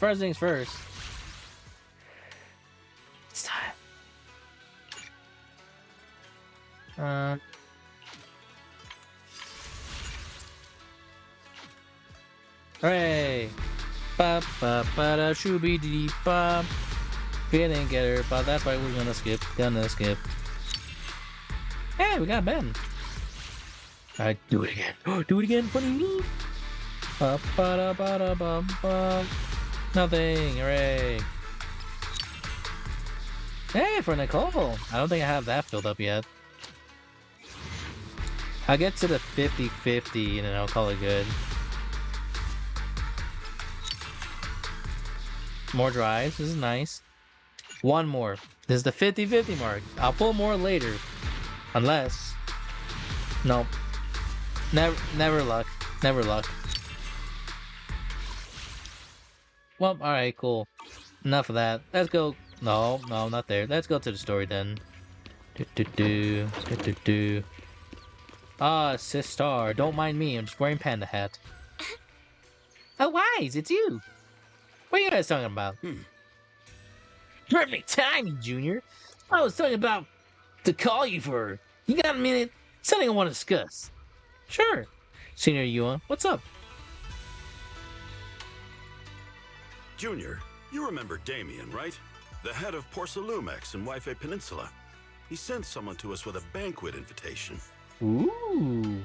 first things first. It's time. Hooray! Ba ba ba da shooby dee ba. We didn't get her, but that's why we're gonna skip. Hey, we got Ben. Alright, do it again. Do it again, funny me. Ba ba da ba da ba ba. Nothing. Hooray! Hey, for Nicole. I don't think I have that filled up yet. I'll get to the 50-50 and then I'll call it good. More drives. This is nice. One more. This is the 50-50 mark. I'll pull more later. Unless... Nope. Never luck. Never luck. Well, alright, cool. Enough of that. Let's go... No, not there. Let's go to the story then. Ah, sister. Don't mind me. I'm just wearing panda hat. Oh, Wise, it's you. What are you guys talking about? Perfect timing, Junior. I was talking about to call you for. You got a minute? Something I want to discuss. Sure. Senior Yuan, what's up? Junior, you remember Damien, right? The head of Porcelumex in Yippee Peninsula. He sent someone to us with a banquet invitation. Ooh.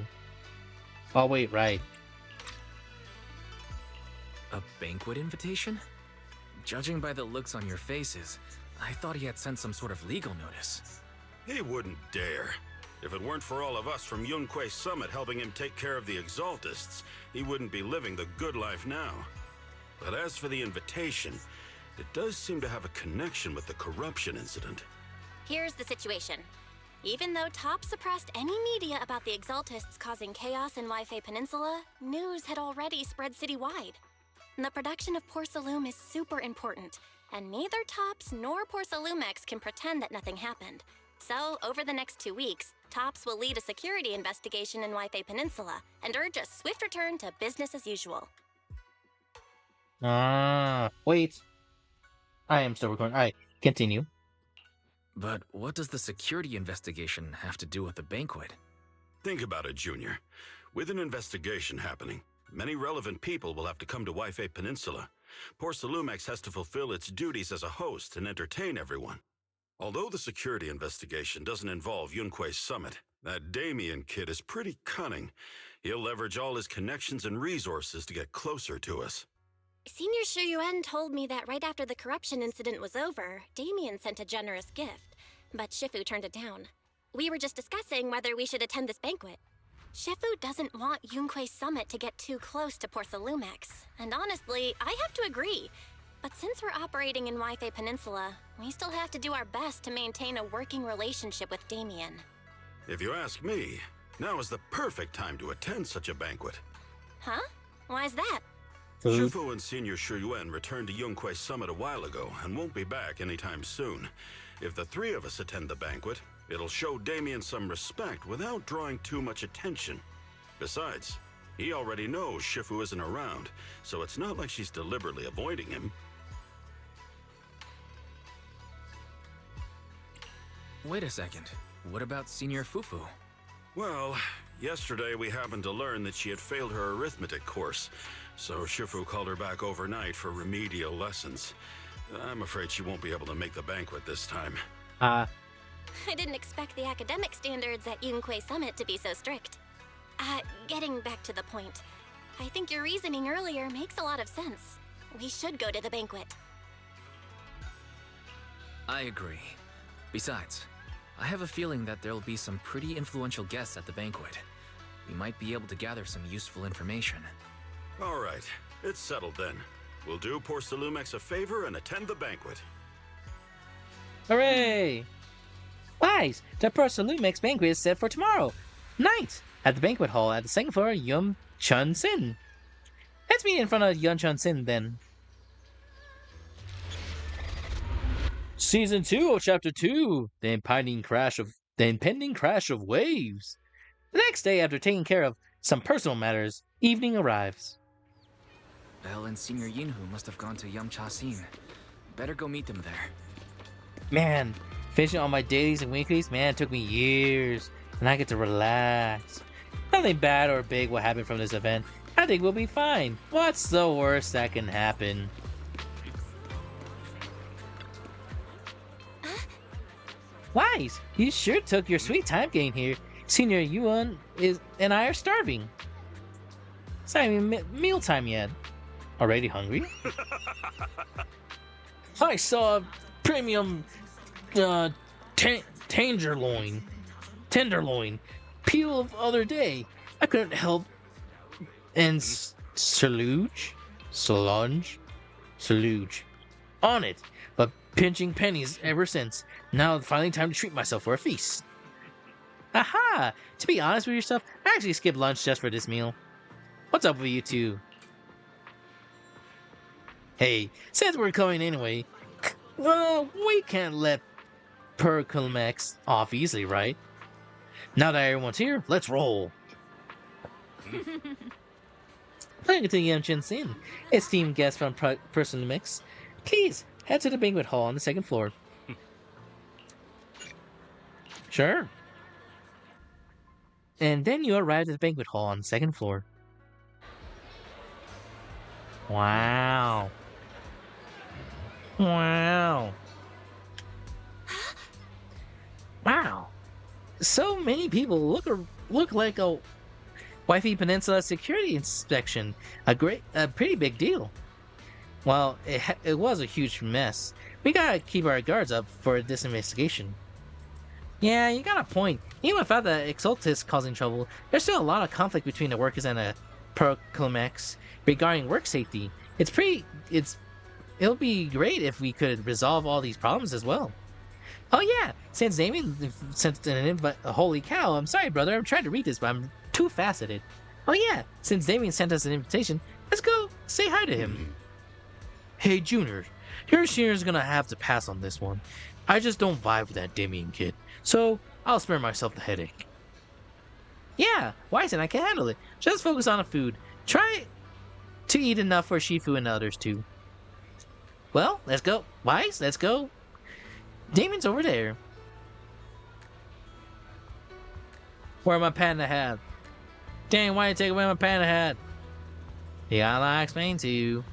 Oh, wait, right. A banquet invitation? Judging by the looks on your faces, I thought he had sent some sort of legal notice. He wouldn't dare. If it weren't for all of us from Yunquay Summit helping him take care of the Exaltists, he wouldn't be living the good life now. But as for the invitation, it does seem to have a connection with the corruption incident. Here's the situation. Even though Top suppressed any media about the Exaltists causing chaos in Yippee Peninsula, news had already spread citywide. The production of Porcelume is super important, and neither Tops nor Porcelumex can pretend that nothing happened. So, over the next 2 weeks, Tops will lead a security investigation in Yippee Peninsula and urge a swift return to business as usual. Wait. I am still recording. Alright, continue. But what does the security investigation have to do with the banquet? Think about it, Junior. With an investigation happening, many relevant people will have to come to Yippee Peninsula. Porcelumex has to fulfill its duties as a host and entertain everyone. Although the security investigation doesn't involve Yunquay Summit, that Damien kid is pretty cunning. He'll leverage all his connections and resources to get closer to us. Senior Shuyuan told me that right after the corruption incident was over, Damien sent a generous gift, but Shifu turned it down. We were just discussing whether we should attend this banquet. Shifu doesn't want Yunquay Summit to get too close to Porcelumex, and honestly, I have to agree. But since we're operating in Yippee Peninsula, we still have to do our best to maintain a working relationship with Damien. If you ask me, now is the perfect time to attend such a banquet. Huh? Why's that? Shifu and Senior Shuyuan returned to Yunquay Summit a while ago and won't be back anytime soon. If the three of us attend the banquet, it'll show Damien some respect without drawing too much attention. Besides, he already knows Shifu isn't around, so it's not like she's deliberately avoiding him. Wait a second. What about Senior Fufu? Well, yesterday we happened to learn that she had failed her arithmetic course, so Shifu called her back overnight for remedial lessons. I'm afraid she won't be able to make the banquet this time. I didn't expect the academic standards at Yunquay Summit to be so strict. Getting back to the point, I think your reasoning earlier makes a lot of sense. We should go to the banquet. I agree. Besides, I have a feeling that there'll be some pretty influential guests at the banquet. We might be able to gather some useful information. All right, it's settled then. We'll do Porcelumex a favor and attend the banquet. Hooray! Wise, the Porcelumex banquet is set for tomorrow night at the banquet hall at the second floor of Yum Chun Sin. Let's meet in front of Yum Chun Sin then. Season 2 of Chapter 2, the impending crash of waves. The next day, after taking care of some personal matters, evening arrives. Elle and Senior Yinhu must have gone to Yamcha-sin. Better go meet them there. Man, finishing all my dailies and weeklies, man, it took me years. And I get to relax. Nothing bad or big will happen from this event. I think we'll be fine. What's the worst that can happen? Wise, you sure took your sweet time getting here. Senior Yuan and I are starving. It's not even mealtime yet. Already hungry? I saw a premium tenderloin peel of other day. I couldn't help and salute on it, but pinching pennies ever since. Now finally time to treat myself for a feast. Aha! To be honest with yourself, I actually skipped lunch just for this meal. What's up with you two? Hey, since we're coming anyway, we can't let Percalmex off easily, right? Now that everyone's here, let's roll. Welcome to Yamchen's Inn. Esteemed guests from Percalmex, please head to the banquet hall on the second floor. Sure. And then you arrive at the banquet hall on the second floor. Wow. Wow. Wow. So many people look like a Wifey Peninsula security inspection. A pretty big deal. Well, it was a huge mess. We gotta keep our guards up for this investigation. Yeah, you got a point. Even without the Exultus causing trouble, there's still a lot of conflict between the workers and the Proclimex regarding work safety. It'll be great if we could resolve all these problems as well. Oh yeah, since Damien sent an invite, holy cow, I'm sorry brother, I'm trying to read this, but I'm too faceted. Oh yeah, since Damien sent us an invitation, let's go say hi to him. Hey Junior, your senior's gonna have to pass on this one. I just don't vibe with that Damien kid, so I'll spare myself the headache. Yeah, Wisen, I can handle it. Just focus on the food. Try to eat enough for Shifu and the others too. Well, let's go. Wise, let's go. Damon's over there. Where my panda hat? Dang, why you take away my panda hat? You gotta explain to you.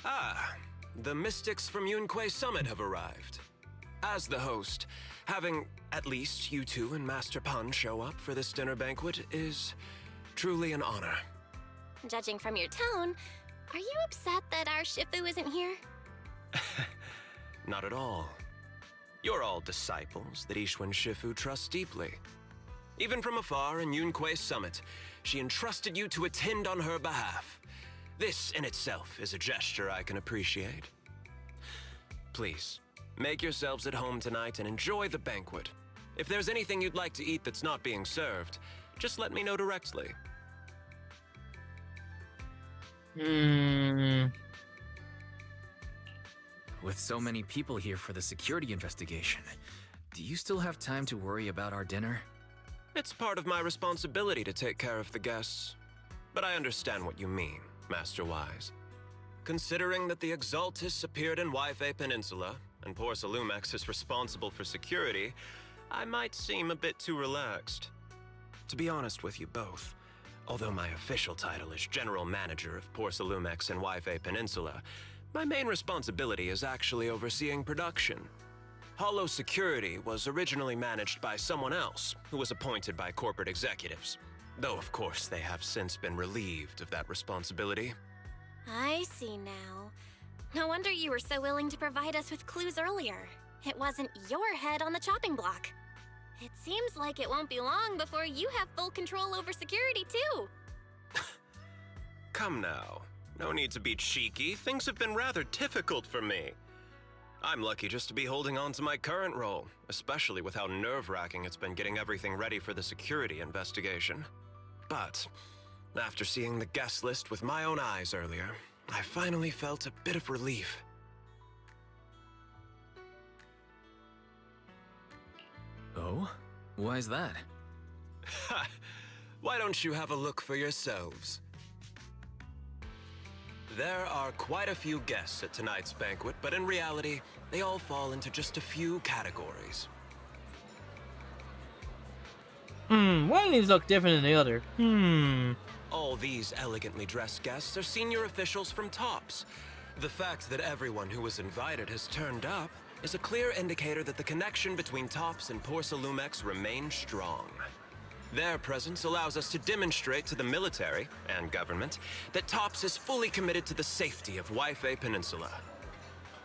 Ah, the mystics from Yunquay Summit have arrived. As the host, having at least you two and Master Pan show up for this dinner banquet is truly an honor. Judging from your tone, are you upset that our Shifu isn't here? Not at all. You're all disciples that Ishwan Shifu trusts deeply. Even from afar in Yunquay Summit, she entrusted you to attend on her behalf. This in itself is a gesture I can appreciate. Please, make yourselves at home tonight and enjoy the banquet. If there's anything you'd like to eat that's not being served, just let me know directly. With so many people here for the security investigation, do you still have time to worry about our dinner? It's part of my responsibility to take care of the guests. But I understand what you mean, Master Wise. Considering that the Exultus appeared in Yifei Peninsula, and poor Salumex is responsible for security, I might seem a bit too relaxed. To be honest with you both, although my official title is General Manager of Porcelumex and Yifei Peninsula, my main responsibility is actually overseeing production. Hollow Security was originally managed by someone else, who was appointed by corporate executives. Though, of course, they have since been relieved of that responsibility. I see now. No wonder you were so willing to provide us with clues earlier. It wasn't your head on the chopping block. It seems like it won't be long before you have full control over security, too. Come now. No need to be cheeky. Things have been rather difficult for me. I'm lucky just to be holding on to my current role, especially with how nerve-wracking it's been getting everything ready for the security investigation. But after seeing the guest list with my own eyes earlier, I finally felt a bit of relief. Oh? Why is that? Ha! Why don't you have a look for yourselves? There are quite a few guests at tonight's banquet, but in reality, they all fall into just a few categories. One of these look different than the other. All these elegantly dressed guests are senior officials from TOPS. The fact that everyone who was invited has turned up is a clear indicator that the connection between TOPS and Porsalumex remains strong. Their presence allows us to demonstrate to the military and government that TOPS is fully committed to the safety of Yippee Peninsula.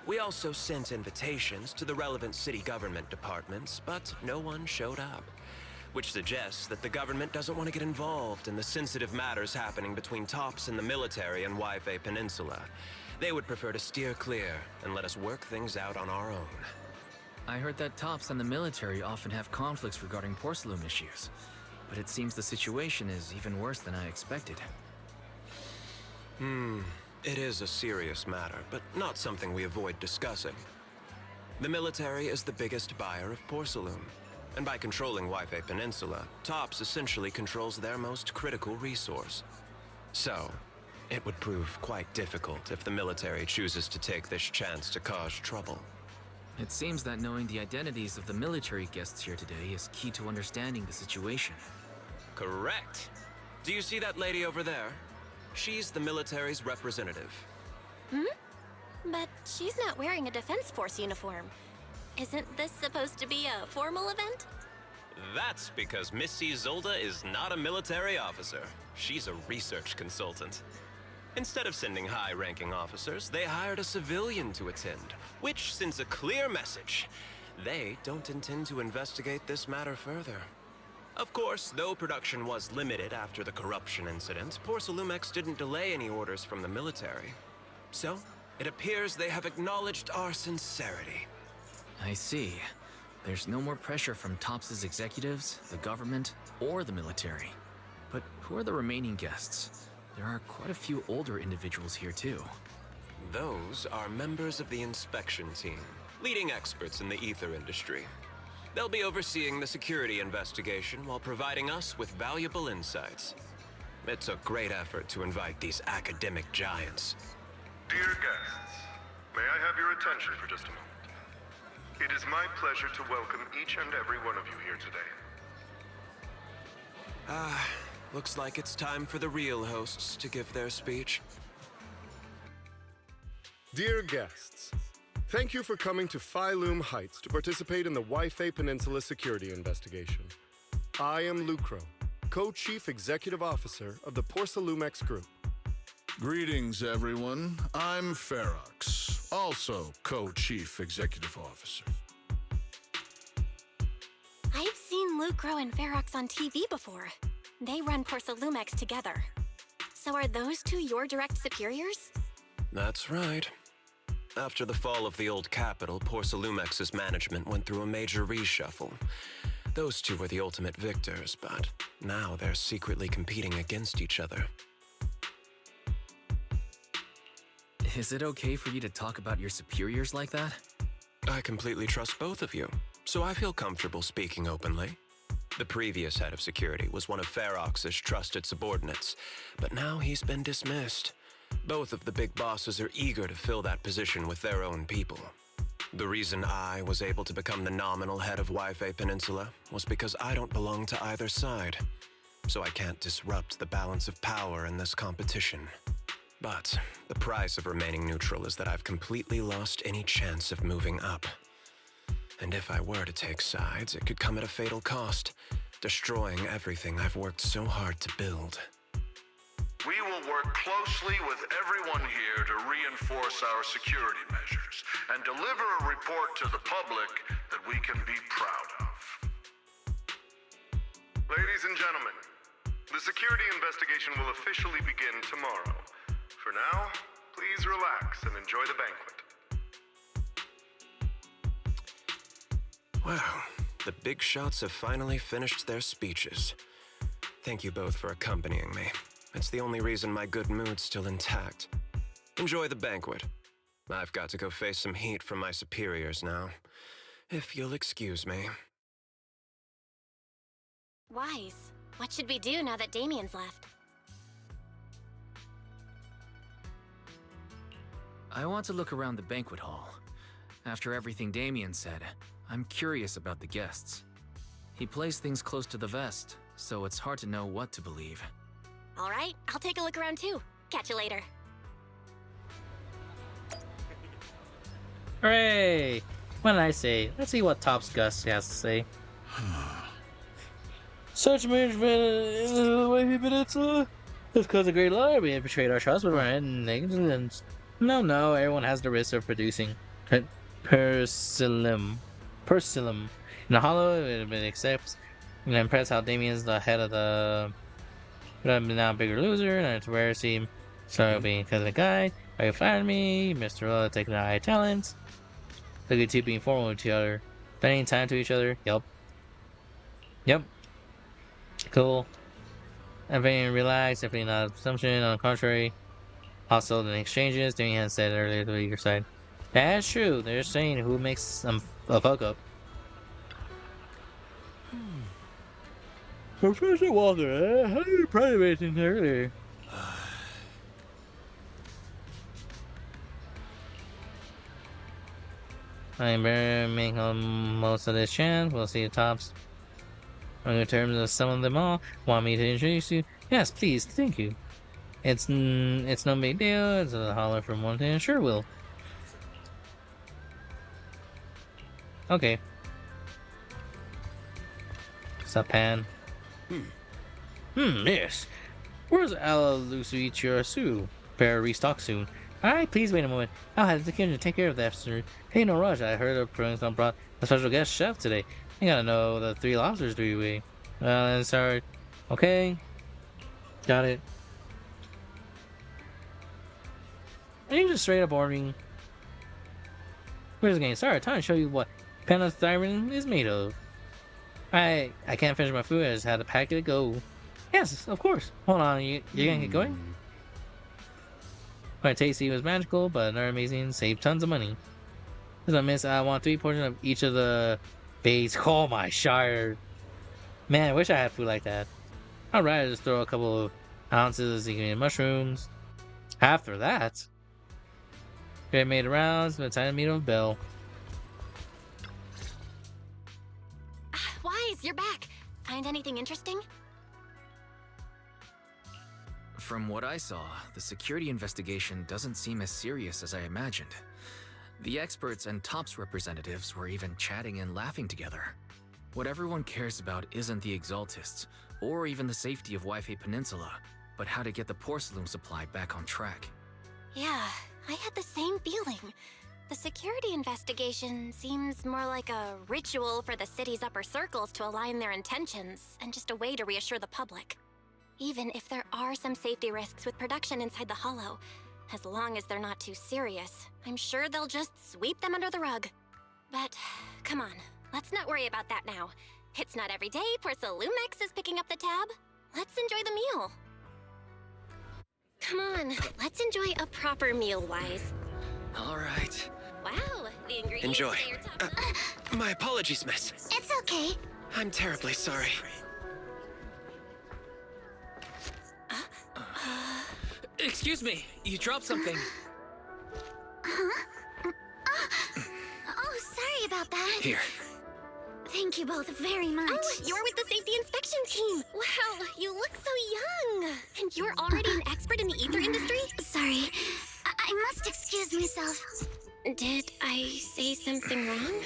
We also sent invitations to the relevant city government departments, but no one showed up, which suggests that the government doesn't want to get involved in the sensitive matters happening between TOPS and the military and Yippee Peninsula. They would prefer to steer clear and let us work things out on our own. I heard that TOPS and the military often have conflicts regarding porcelain issues, but it seems the situation is even worse than I expected. It is a serious matter, but not something we avoid discussing. The military is the biggest buyer of porcelain, and by controlling Yippee Peninsula, TOPS essentially controls their most critical resource. So, it would prove quite difficult if the military chooses to take this chance to cause trouble. It seems that knowing the identities of the military guests here today is key to understanding the situation. Correct. Do you see that lady over there? She's the military's representative. But she's not wearing a Defense Force uniform. Isn't this supposed to be a formal event? That's because Missy Zolda is not a military officer. She's a research consultant. Instead of sending high-ranking officers, they hired a civilian to attend, which sends a clear message. They don't intend to investigate this matter further. Of course, though production was limited after the corruption incident, Porsalumex didn't delay any orders from the military. So, it appears they have acknowledged our sincerity. I see. There's no more pressure from TOPS' executives, the government, or the military. But who are the remaining guests? There are quite a few older individuals here too. Those are members of the inspection team, leading experts in the ether industry. They'll be overseeing the security investigation while providing us with valuable insights. It took great effort to invite these academic giants. Dear guests, may I have your attention for just a moment? It is my pleasure to welcome each and every one of you here today. Looks like it's time for the real hosts to give their speech. Dear guests, thank you for coming to Phylum Heights to participate in the Yippee Peninsula security investigation. I am Lucro, Co-Chief Executive Officer of the Porsalumex Group. Greetings, everyone. I'm Ferox, also Co-Chief Executive Officer. I've seen Lucro and Ferox on TV before. They run Porsalumex together. So are those two your direct superiors? That's right. After the fall of the old capital, Porsalumex's management went through a major reshuffle. Those two were the ultimate victors, but now they're secretly competing against each other. Is it okay for you to talk about your superiors like that? I completely trust both of you, so I feel comfortable speaking openly. The previous head of security was one of Ferox's trusted subordinates, but now he's been dismissed. Both of the big bosses are eager to fill that position with their own people. The reason I was able to become the nominal head of Yippee Peninsula was because I don't belong to either side, so I can't disrupt the balance of power in this competition. But the price of remaining neutral is that I've completely lost any chance of moving up. And if I were to take sides, it could come at a fatal cost, destroying everything I've worked so hard to build. We will work closely with everyone here to reinforce our security measures and deliver a report to the public that we can be proud of. Ladies and gentlemen, the security investigation will officially begin tomorrow. For now, please relax and enjoy the banquet. Wow, the big shots have finally finished their speeches. Thank you both for accompanying me. It's the only reason my good mood's still intact. Enjoy the banquet. I've got to go face some heat from my superiors now. If you'll excuse me. Wise, what should we do now that Damien's left? I want to look around the banquet hall. After everything Damien said, I'm curious about the guests. He plays things close to the vest, so it's hard to know what to believe. All right, I'll take a look around too. Catch you later. Hooray! What did I say? Let's see what Top's Gus has to say. Such management is the way we've been into. It's caused a great lie. We have betrayed our trust with our negligence. No, everyone has the risk of producing Persillum. In the hollow, it would be accepts. I'm impressed how Damien's the head of the. But I'm now a bigger loser, and it's rare to see him. So it'll be because of the guy. Are you flattering me? Mr. Rolla taking out high talents. Look at you being formal with each other. Spending time to each other. Yep. Cool. Everything relaxed, definitely not assumption. On the contrary, hostile in exchanges. Damien had said earlier to the weaker side. That's true. They're saying who makes a fuck up. Professor Walker, how are you privating earlier? I better make most of this chance. We'll see the Tops. On the terms of some of them all, want me to introduce you? Yes, please, thank you. It's no big deal. It's a holler from one thing. Sure will. Okay. Sup, Pan? Yes. Where's Alalusuichirasu? Better restock soon. Alright, please wait a moment. I'll have the kitchen to take care of that, sir. Hey, no rush. I heard Provincetown brought a special guest chef today. I gotta know the 3 lobsters 3-way. Well, sorry. Okay. Got it. Are you just straight up ordering? Where's the game? Sorry, time to show you what penithyrin is made of. I can't finish my food. I just had to pack it to go. Yes, of course. Hold on, you gonna get going? Quite tasty, was magical, but not amazing. Saved tons of money. As I miss, I want 3 portions of each of the bays. Oh my shire. Man, I wish I had food like that. I'd rather just throw a couple of ounces of mushrooms. After that, they made rounds, but time to meet with Bill. Wise, you're back. Find anything interesting? From what I saw, the security investigation doesn't seem as serious as I imagined. The experts and TOPS representatives were even chatting and laughing together. What everyone cares about isn't the Exaltists, or even the safety of Wi-Fi Peninsula, but how to get the porcelain supply back on track. Yeah, I had the same feeling. The security investigation seems more like a ritual for the city's upper circles to align their intentions, and just a way to reassure the public. Even if there are some safety risks with production inside the Hollow, as long as they're not too serious, I'm sure they'll just sweep them under the rug. But, come on, let's not worry about that now. It's not every day Porcelumex is picking up the tab. Let's enjoy the meal. Come on, let's enjoy a proper meal, Wise. All right. Wow, the ingredients Enjoy. say you're top- My apologies, miss. It's okay. I'm terribly sorry. Excuse me, you dropped something. Oh, sorry about that. Here. Thank you both very much. Oh, you're with the safety inspection team. Wow, you look so young. And you're already an expert in the ether industry? Sorry, I must excuse myself. Did I say something wrong?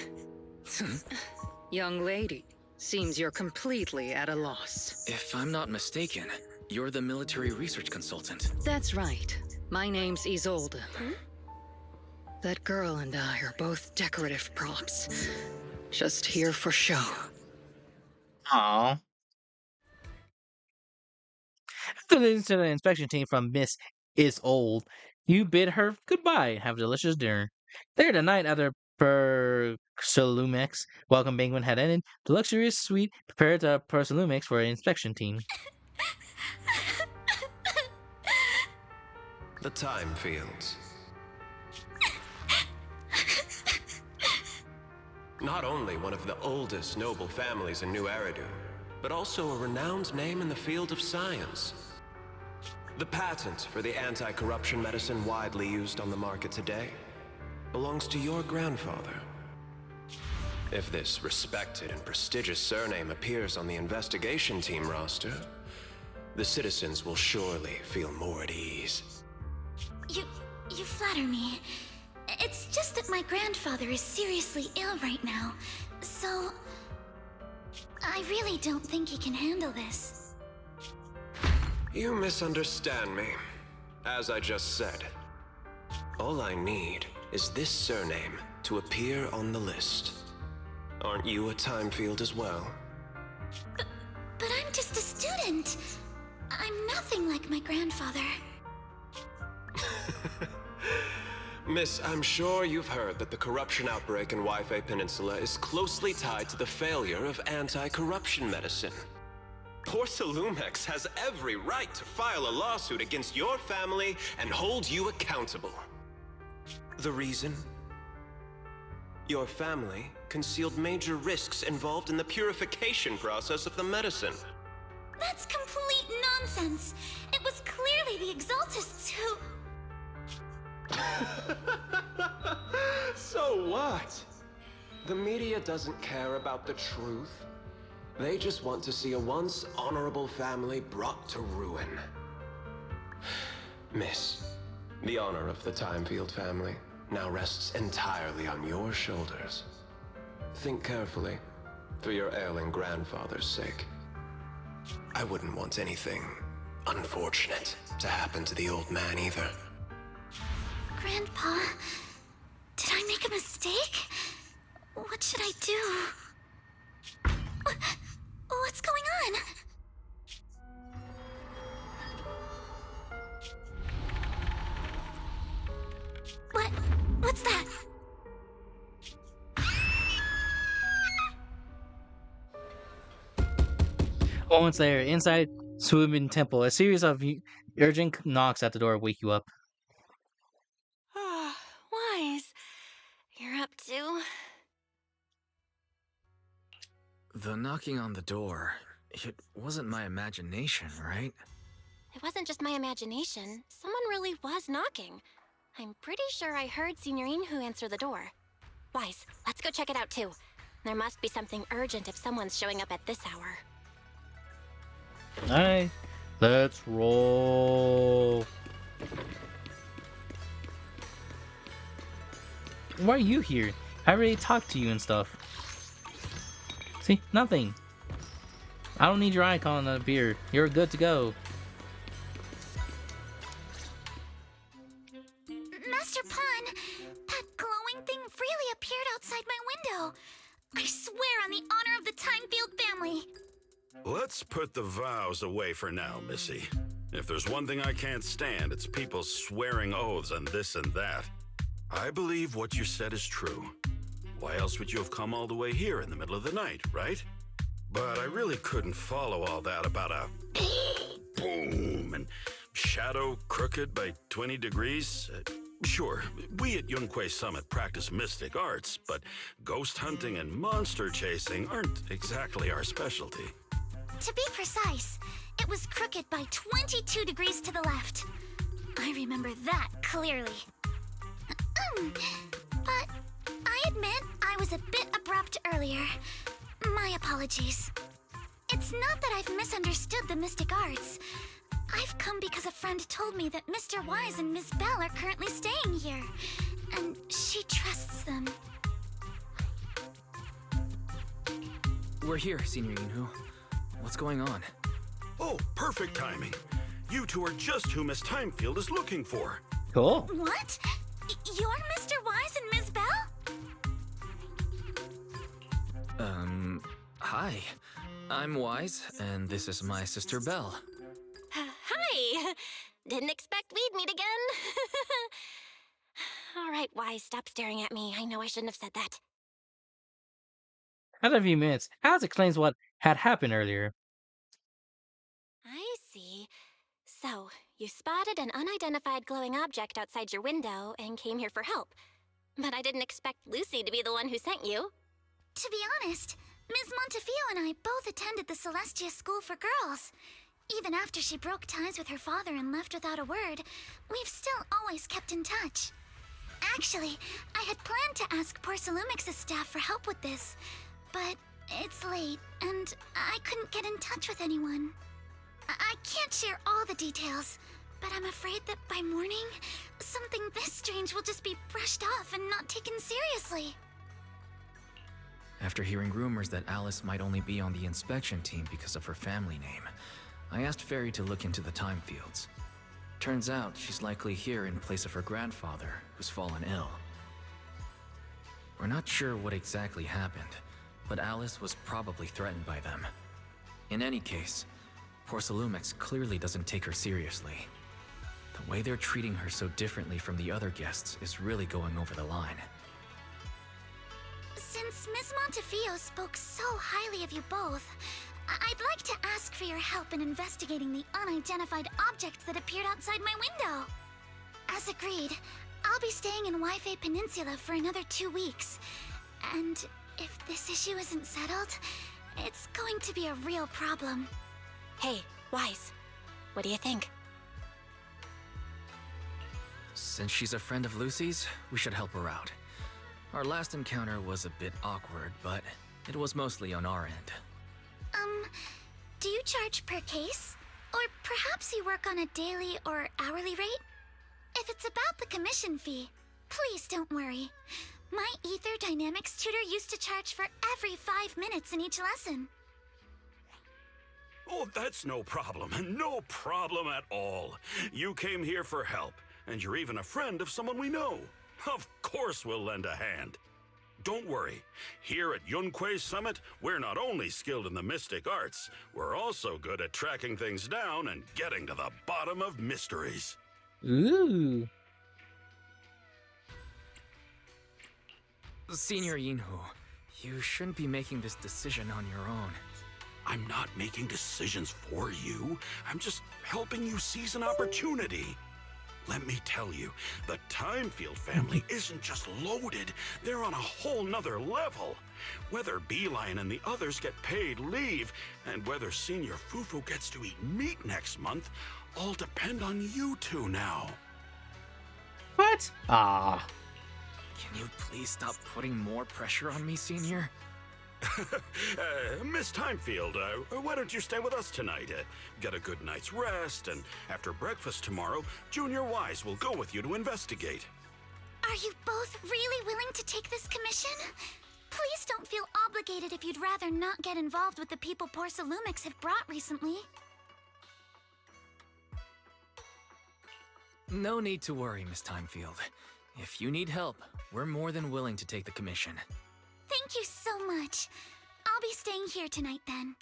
Young lady, seems you're completely at a loss. If I'm not mistaken, you're the military research consultant. That's right. My name's Isolde. That girl and I are both decorative props. Just here for show. Aww. After listening to the inspection team from Miss Is Old, you bid her goodbye and have a delicious dinner. There tonight, after Porcelumex welcome banquet had ended, the luxurious suite prepared to Porcelumex for an inspection team. The time fields. Not only one of the oldest noble families in New Eridu, but also a renowned name in the field of science. The patent for the anti-corruption medicine widely used on the market today belongs to your grandfather. If this respected and prestigious surname appears on the investigation team roster, the citizens will surely feel more at ease. You flatter me. It's just that my grandfather is seriously ill right now, so I really don't think he can handle this. You misunderstand me. As I just said, all I need is this surname to appear on the list. Aren't you a time field as well? But I'm just a student. I'm nothing like my grandfather. Miss, I'm sure you've heard that the corruption outbreak in Wi-Fi Peninsula is closely tied to the failure of anti-corruption medicine. Porcelumex has every right to file a lawsuit against your family and hold you accountable. The reason? Your family concealed major risks involved in the purification process of the medicine. That's complete nonsense. It was clearly the Exaltists who... So what? The media doesn't care about the truth. They just want to see a once honorable family brought to ruin. Miss, the honor of the Timefield family now rests entirely on your shoulders. Think carefully, for your ailing grandfather's sake. I wouldn't want anything unfortunate to happen to the old man either. Grandpa, did I make a mistake? What should I do? What's going on? What's that? Moments later, inside Suibin Temple, a series of urgent knocks at the door wake you up. Ah, Wise. You're up too? The knocking on the door, it wasn't my imagination, right? It wasn't just my imagination. Someone really was knocking. I'm pretty sure I heard Senior Inhu answer the door. Wise, let's go check it out too. There must be something urgent if someone's showing up at this hour. Alright, let's roll. Why are you here? I already talked to you and stuff. See, nothing. I don't need your icon on the beer. You're good to go. Master Pun, that glowing thing really appeared outside my window. I swear on the honor of the Timefield family. Let's put the vows away for now, Missy. If there's one thing I can't stand, it's people swearing oaths and this and that. I believe what you said is true. Why else would you have come all the way here in the middle of the night, right? But I really couldn't follow all that about a boom and shadow crooked by 20 degrees. Sure, we at Yunquay Summit practice mystic arts, but ghost hunting and monster chasing aren't exactly our specialty. To be precise, it was crooked by 22 degrees to the left. I remember that clearly. But I admit I was a bit abrupt earlier. My apologies. It's not that I've misunderstood the mystic arts. I've come because a friend told me that Mr. Wise and Miss Bell are currently staying here, and she trusts them. We're here, Senior Inhu. What's going on? Oh, perfect timing. You two are just who Miss Timefield is looking for. Cool. What? You're Mr. Wise and Miss Bell? Hi. I'm Wise, and this is my sister Belle. Hi! Didn't expect we'd meet again. All right, Wise, stop staring at me. I know I shouldn't have said that. After a few minutes, Alice explains what had happened earlier. I see. So, you spotted an unidentified glowing object outside your window and came here for help. But I didn't expect Lucy to be the one who sent you. To be honest, Ms. Montefio and I both attended the Celestia School for Girls. Even after she broke ties with her father and left without a word, we've still always kept in touch. Actually, I had planned to ask Porcelumix's staff for help with this, but it's late, and I couldn't get in touch with anyone. I can't share all the details, but I'm afraid that by morning, something this strange will just be brushed off and not taken seriously. After hearing rumors that Alice might only be on the inspection team because of her family name, I asked Fairy to look into the time fields. Turns out she's likely here in place of her grandfather, who's fallen ill. We're not sure what exactly happened, but Alice was probably threatened by them. In any case, Porcelumix clearly doesn't take her seriously. The way they're treating her so differently from the other guests is really going over the line. Since Ms. Montefio spoke so highly of you both, I'd like to ask for your help in investigating the unidentified object that appeared outside my window. As agreed, I'll be staying in Wi-Fi Peninsula for another 2 weeks. And if this issue isn't settled, it's going to be a real problem. Hey, Wise, what do you think? Since she's a friend of Lucy's, we should help her out. Our last encounter was a bit awkward, but it was mostly on our end. Do you charge per case? Or perhaps you work on a daily or hourly rate? If it's about the commission fee, please don't worry. My Ether Dynamics tutor used to charge for every 5 minutes in each lesson. Oh, that's no problem. No problem at all. You came here for help, and you're even a friend of someone we know. Of course we'll lend a hand. Don't worry. Here at Yunquei Summit, we're not only skilled in the mystic arts, we're also good at tracking things down and getting to the bottom of mysteries. Ooh. Senior Yinhu, you shouldn't be making this decision on your own. I'm not making decisions for you. I'm just helping you seize an opportunity. Let me tell you, the Timefield family isn't just loaded, they're on a whole nother level. Whether Beeline and the others get paid leave, and whether Senior Fufu gets to eat meat next month, all depend on you two now. What? Ah. Can you please stop putting more pressure on me, Senior? Miss Timefield, why don't you stay with us tonight? Get a good night's rest, and after breakfast tomorrow, Junior Wise will go with you to investigate. Are you both really willing to take this commission? Please don't feel obligated if you'd rather not get involved with the people Porcelumix have brought recently. No need to worry, Miss Timefield. If you need help, we're more than willing to take the commission. Thank you so much. I'll be staying here tonight then.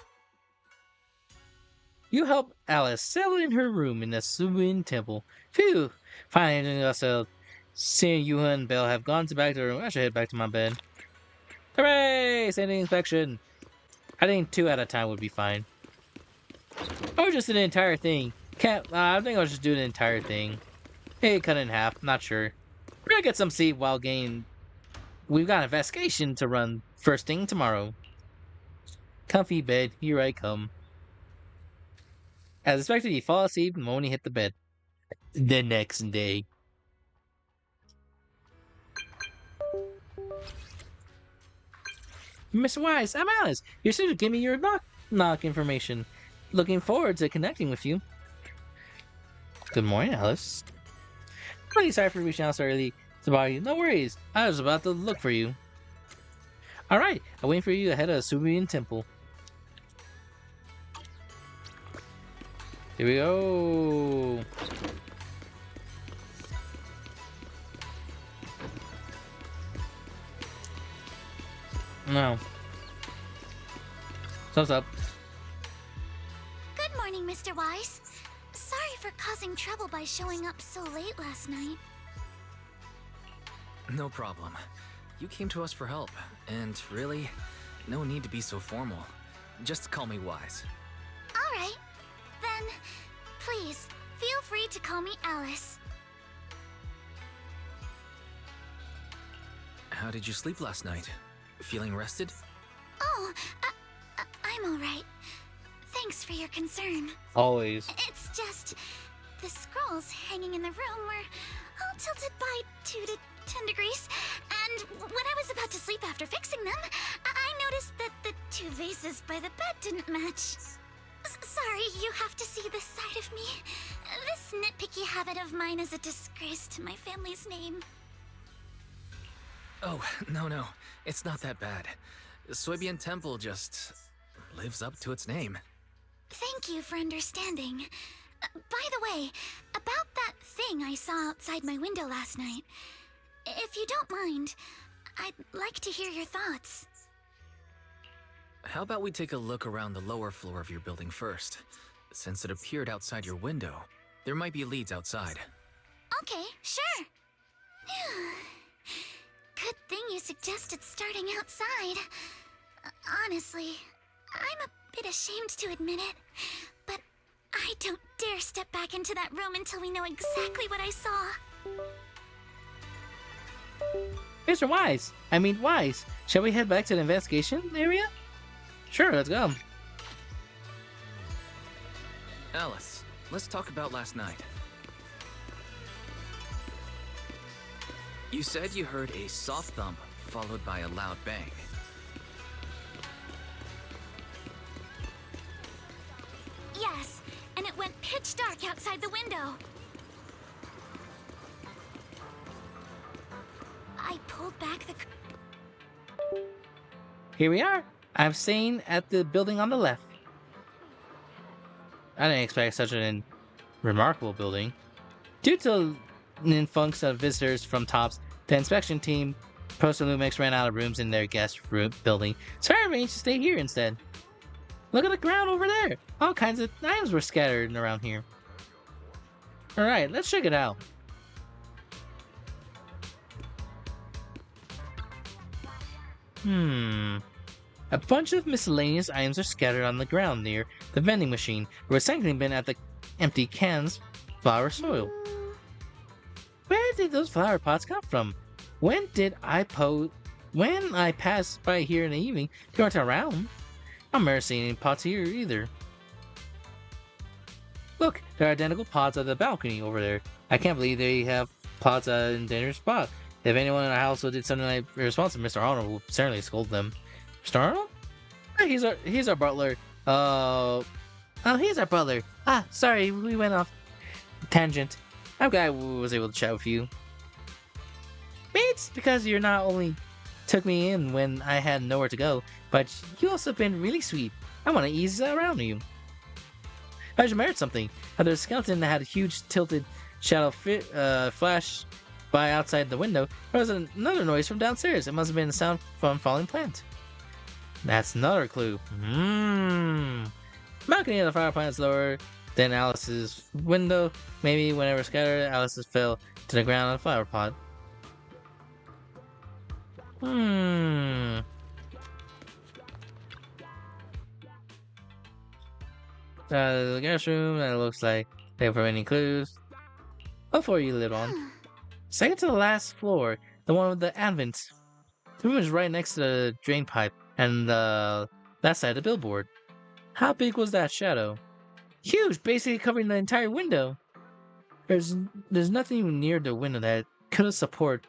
You help Alice settle in her room in the Suwin Temple. Phew! Finally, settled. Seeing Yuha and Belle have gone back to their room, I should head back to my bed. Hooray! Sending inspection. I think 2 at a time would be fine. Or just an entire thing. I think I'll just do the entire thing. Maybe cut it in half. Not sure. We're gonna get some sleep while getting. We've got an investigation to run first thing tomorrow. Comfy bed, here I come. As expected, he fall asleep the moment he hit the bed. The next day. Miss Wise, I'm Alice. You're supposed to give me your knock information. Looking forward to connecting with you. Good morning, Alice. Really sorry for reaching out so early to bother you. No worries. I was about to look for you. Alright, I'm waiting for you ahead of Subian Temple. Here we go. No. So what's up? Good morning, Mr. Wise. Sorry for causing trouble by showing up so late last night. No problem. You came to us for help, and really, no need to be so formal. Just call me Wise. All right. Then, please, feel free to call me Alice. How did you sleep last night? Feeling rested? Oh, I'm alright. Thanks for your concern. Always. It's just... the scrolls hanging in the room were all tilted by 2 to 10 degrees, and when I was about to sleep after fixing them, I noticed that the 2 vases by the bed didn't match. Sorry, you have to see this side of me. This nitpicky habit of mine is a disgrace to my family's name. Oh, no. It's not that bad. Suebian Temple just lives up to its name. Thank you for understanding. By the way, about that thing I saw outside my window last night, if you don't mind, I'd like to hear your thoughts. How about we take a look around the lower floor of your building first? Since it appeared outside your window, there might be leads outside. Okay, sure. Good thing you suggested starting outside. Honestly, I'm a bit ashamed to admit it, but I don't dare step back into that room until we know exactly what I saw. Mr. Wise! Wise! Shall we head back to the investigation area? Sure, let's go. Alice, let's talk about last night. You said you heard a soft thump followed by a loud bang. Yes, and it went pitch dark outside the window. I pulled back the... Here we are. I'm staying at the building on the left. I didn't expect such a remarkable building. Due to an influx of visitors from TOPS, the inspection team, Lumix ran out of rooms in their guest room building, so I arranged to stay here instead. Look at the ground over there! All kinds of items were scattered around here. Alright, let's check it out. A bunch of miscellaneous items are scattered on the ground near the vending machine. A recycling bin at the empty cans, flower soil. Where did those flower pots come from? When I passed by here in the evening, they weren't around. I'm never seeing any pots here either. Look, there are identical pots at the balcony over there. I can't believe they have pots at a dangerous spot. If anyone in our household did something like irresponsible, Mr. Arnold will certainly scold them. Mr. Arnold? Oh, he's our butler. He's our butler. Sorry, we went off tangent. I'm glad we was able to chat with you. Maybe it's because you're not only took me in when I had nowhere to go, but you also been really sweet. I want to ease around you. I just remembered something. There's a skeleton that had a huge tilted shadow flash by outside the window. There was another noise from downstairs. It must have been a sound from falling plant. That's another clue. Balcony of the flower plants lower than Alice's window. Maybe whenever scattered, Alice's fell to the ground on the flower pot. The guest room, that looks like they have any clues. What floor you live on? Second to the last floor, the one with the advent. The room is right next to the drain pipe and that side of the billboard. How big was that shadow? Huge, basically covering the entire window. There's nothing near the window that could support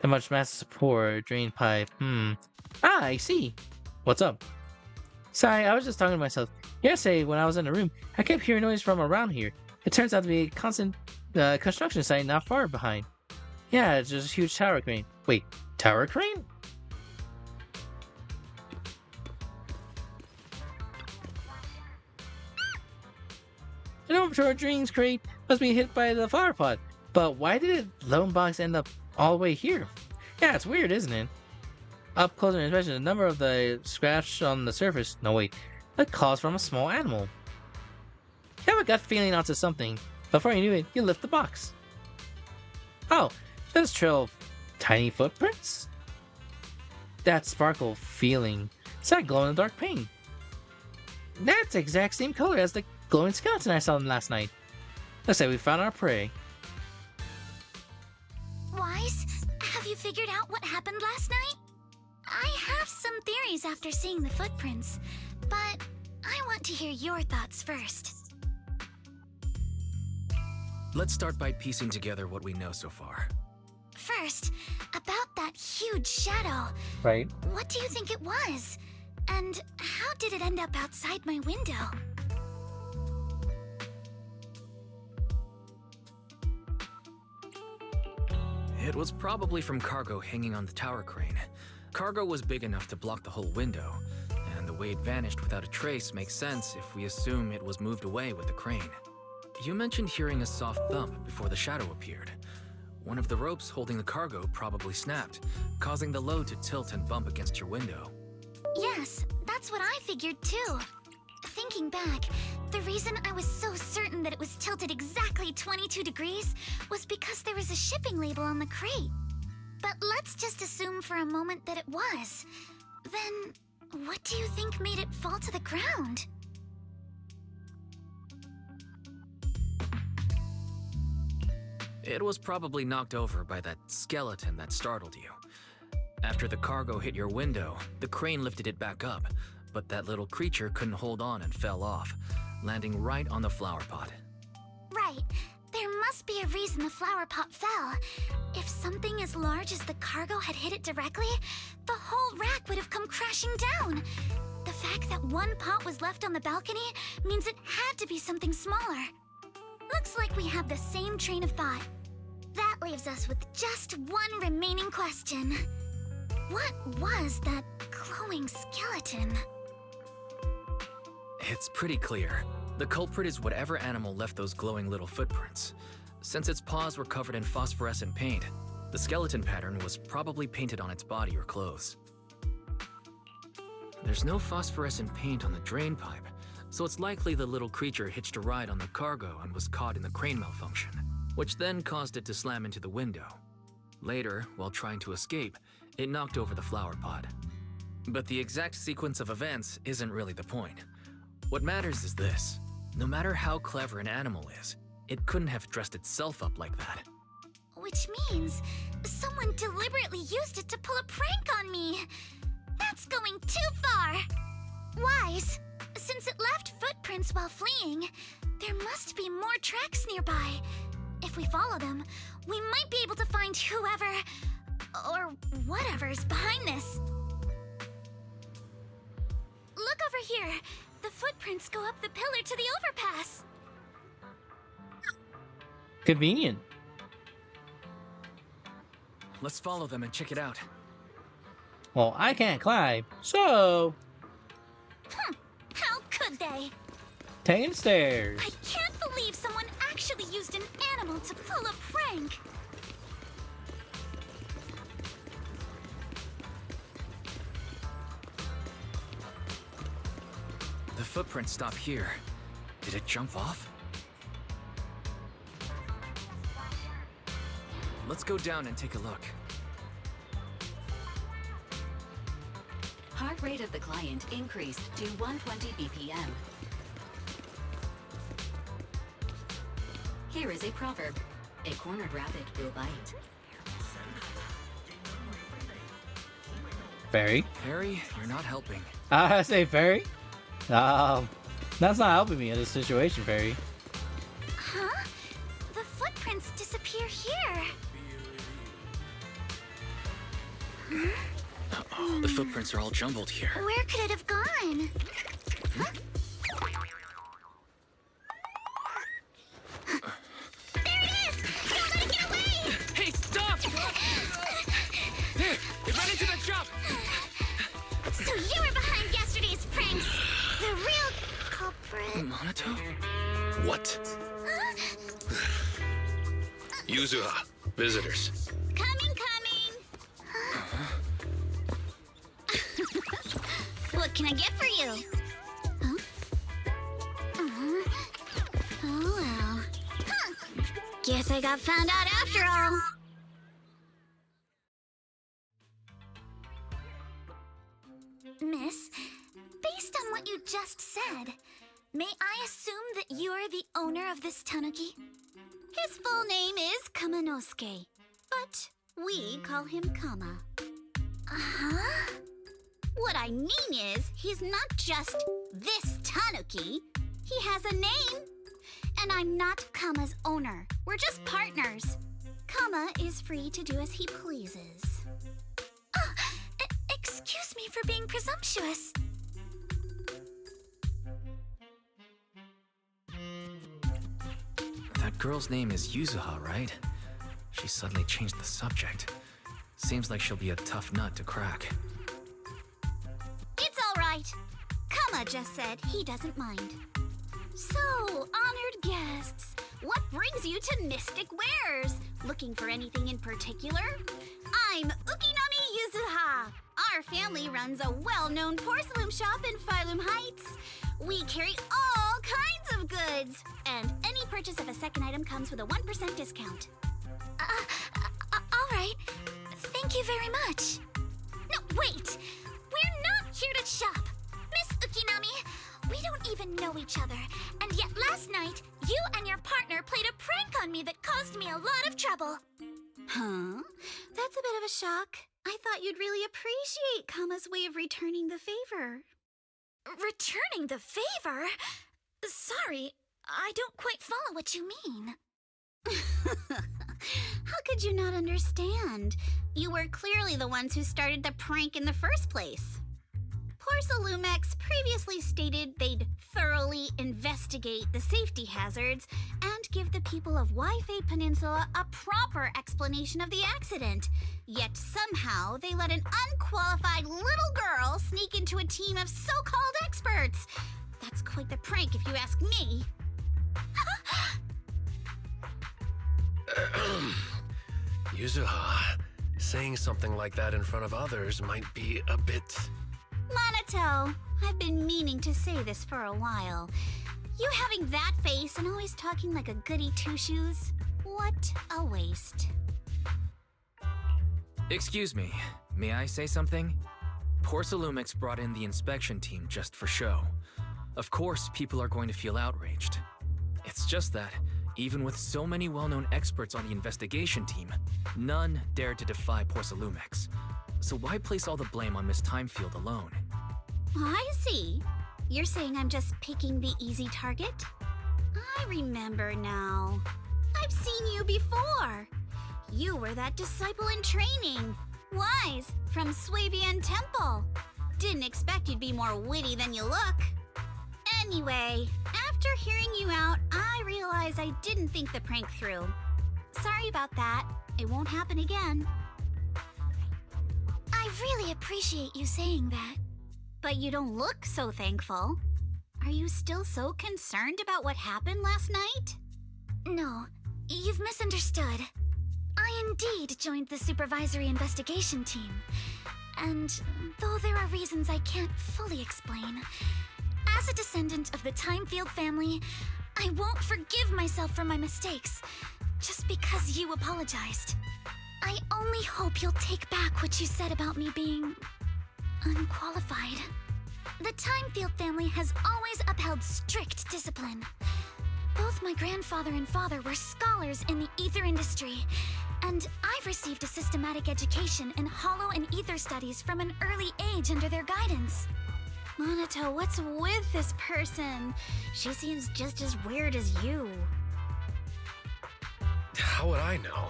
that much massive support drain pipe. I see. What's up? Sorry, I was just talking to myself. Yesterday, when I was in the room, I kept hearing noise from around here. It turns out to be a constant construction site not far behind. Yeah, it's just a huge tower crane. Wait, tower crane? An overture dreams crate must be hit by the flower pot. But why did the lone box end up all the way here? Yeah, it's weird, isn't it? Up close and inspection, the number of the scratch on the surface. No, wait. That caused from a small animal. You have a gut feeling onto something. Before you knew it, you lift the box. Oh, there's a trail of tiny footprints? That sparkle feeling. It's that glow-in-the-dark paint. That's the exact same color as the glowing skeleton I saw last night. Looks like we found our prey. Wise, have you figured out what happened last night? I have some theories after seeing the footprints, but I want to hear your thoughts first. Let's start by piecing together what we know so far. First, about that huge shadow. Right. What do you think it was? And how did it end up outside my window? It was probably from cargo hanging on the tower crane. Cargo was big enough to block the whole window, and the way it vanished without a trace makes sense if we assume it was moved away with the crane. You mentioned hearing a soft thump before the shadow appeared. One of the ropes holding the cargo probably snapped, causing the load to tilt and bump against your window. Yes, that's what I figured too. Thinking back, the reason I was so certain that it was tilted exactly 22 degrees was because there was a shipping label on the crate. But let's just assume for a moment that it was. Then, what do you think made it fall to the ground? It was probably knocked over by that skeleton that startled you. After the cargo hit your window, the crane lifted it back up, but that little creature couldn't hold on and fell off, landing right on the flower pot. Right. There must be a reason the flower pot fell. If something as large as the cargo had hit it directly, the whole rack would have come crashing down. The fact that one pot was left on the balcony means it had to be something smaller. Looks like we have the same train of thought. That leaves us with just one remaining question. What was that glowing skeleton? It's pretty clear. The culprit is whatever animal left those glowing little footprints. Since its paws were covered in phosphorescent paint, the skeleton pattern was probably painted on its body or clothes. There's no phosphorescent paint on the drain pipe, so it's likely the little creature hitched a ride on the cargo and was caught in the crane malfunction, which then caused it to slam into the window. Later, while trying to escape, it knocked over the flower pot. But the exact sequence of events isn't really the point. What matters is this. No matter how clever an animal is, it couldn't have dressed itself up like that. Which means someone deliberately used it to pull a prank on me. That's going too far. Wise, since it left footprints while fleeing, there must be more tracks nearby. If we follow them, we might be able to find whoever or whatever's behind this. Look over here. The footprints go up the pillar to the overpass. Convenient. Let's follow them and check it out. Well, I can't climb, so How could they? taking the stairs. I can't believe someone actually used an animal to pull a prank. The footprints stop here. Did it jump off? Let's go down and take a look. Heart rate of the client increased to 120 BPM. Here is a proverb. A cornered rabbit will bite. Fairy. Harry, you're not helping. I say fairy. That's not helping me in this situation, fairy. Huh? The footprints disappear here. Uh-oh, the footprints are all jumbled here. Where could it have gone? Huh? There it is! Don't let it get away! Hey, stop! Here, get ready to the jump! So you were behind yesterday's pranks! The real culprit. Monato? What? Huh? Yuzuha, visitors. Coming! What can I get for you? Huh? Oh well. Huh. Guess I got found out after all. Miss, based on what you just said, may I assume that you're the owner of this tanuki? His full name is Kamanosuke, but we call him Kama. Huh? What I mean is, he's not just this Tanuki. He has a name. And I'm not Kama's owner. We're just partners. Kama is free to do as he pleases. Excuse me for being presumptuous. That girl's name is Yuzuha, right? She suddenly changed the subject. Seems like she'll be a tough nut to crack. It's all right. Kama just said he doesn't mind. So, honored guests, what brings you to Mystic Wares? Looking for anything in particular? I'm Ukinami Yuzuha. Our family runs a well-known porcelain shop in Phylum Heights. We carry all kinds of goods, and any purchase of a second item comes with a 1% discount. All right. Thank you very much. No, wait! We're not here to shop! Miss Ukinami, we don't even know each other, and yet last night, you and your partner played a prank on me that caused me a lot of trouble. Huh? That's a bit of a shock. I thought you'd really appreciate Kama's way of returning the favor. Returning the favor? Sorry, I don't quite follow what you mean. How could you not understand? You were clearly the ones who started the prank in the first place. Porcelumex previously stated they'd thoroughly investigate the safety hazards and give the people of Waifei Peninsula a proper explanation of the accident. Yet somehow they let an unqualified little girl sneak into a team of so-called experts. That's quite the prank if you ask me. Yuzuha, saying something like that in front of others might be a bit... Monato, I've been meaning to say this for a while. You having that face and always talking like a goody two-shoes? What a waste. Excuse me, may I say something? Porcelumex brought in the inspection team just for show. Of course, people are going to feel outraged. It's just that, even with so many well-known experts on the investigation team, none dared to defy Porcelumex. So why place all the blame on Miss Timefield alone? I see. You're saying I'm just picking the easy target? I remember now. I've seen you before. You were that disciple in training. Wise, from Swabian Temple. Didn't expect you'd be more witty than you look. Anyway, after hearing you out, I realized I didn't think the prank through. Sorry about that. It won't happen again. I really appreciate you saying that. But you don't look so thankful. Are you still so concerned about what happened last night? No, you've misunderstood. I indeed joined the supervisory investigation team. And though there are reasons I can't fully explain, as a descendant of the Timefield family, I won't forgive myself for my mistakes just because you apologized. I only hope you'll take back what you said about me being unqualified. The Timefield family has always upheld strict discipline. Both my grandfather and father were scholars in the ether industry, and I've received a systematic education in hollow and ether studies from an early age under their guidance. Monato, what's with this person? She seems just as weird as you. How would I know?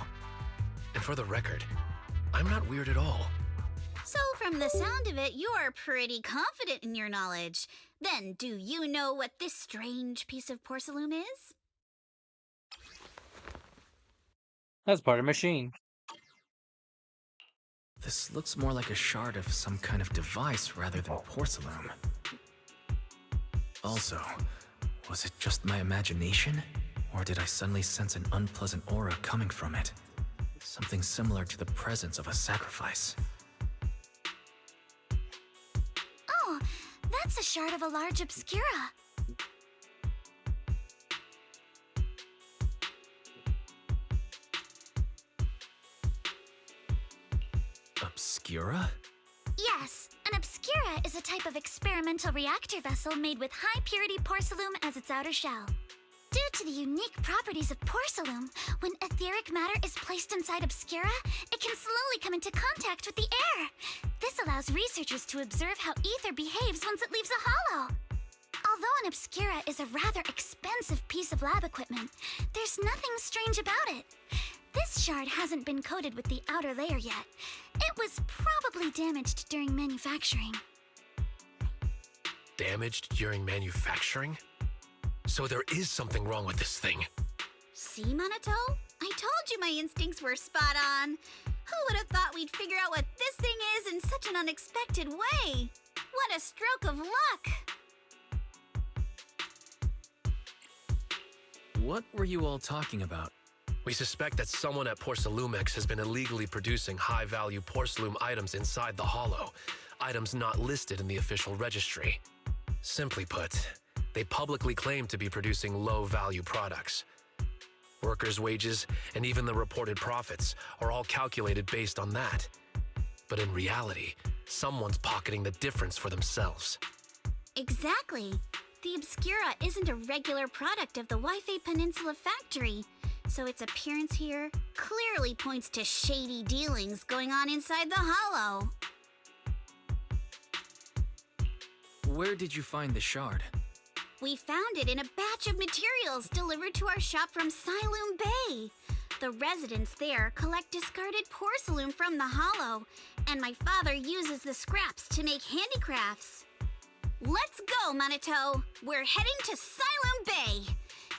And for the record, I'm not weird at all. So from the sound of it, you're pretty confident in your knowledge. Then do you know what this strange piece of porcelain is? That's part of the machine. This looks more like a shard of some kind of device rather than porcelain. Also, was it just my imagination? Or did I suddenly sense an unpleasant aura coming from it? Something similar to the presence of a sacrifice. Oh, that's a shard of a large obscura. Obscura? Yes, an obscura is a type of experimental reactor vessel made with high-purity porcelain as its outer shell. Due to to the unique properties of porcelain, when etheric matter is placed inside Obscura, it can slowly come into contact with the air. This allows researchers to observe how ether behaves once it leaves a hollow. Although an Obscura is a rather expensive piece of lab equipment, there's nothing strange about it. This shard hasn't been coated with the outer layer yet. It was probably damaged during manufacturing. Damaged during manufacturing? So there is something wrong with this thing. See, Minato? I told you my instincts were spot on. Who would have thought we'd figure out what this thing is in such an unexpected way? What a stroke of luck! What were you all talking about? We suspect that someone at Porcelumex has been illegally producing high-value porcelain items inside the hollow, items not listed in the official registry. Simply put, they publicly claim to be producing low-value products. Workers' wages and even the reported profits are all calculated based on that. But in reality, someone's pocketing the difference for themselves. Exactly. The Obscura isn't a regular product of the Wi-Fi Peninsula factory, so its appearance here clearly points to shady dealings going on inside the hollow. Where did you find the shard? We found it in a batch of materials delivered to our shop from Siloom Bay. The residents there collect discarded porcelain from the hollow, and my father uses the scraps to make handicrafts. Let's go, Minato! We're heading to Siloom Bay!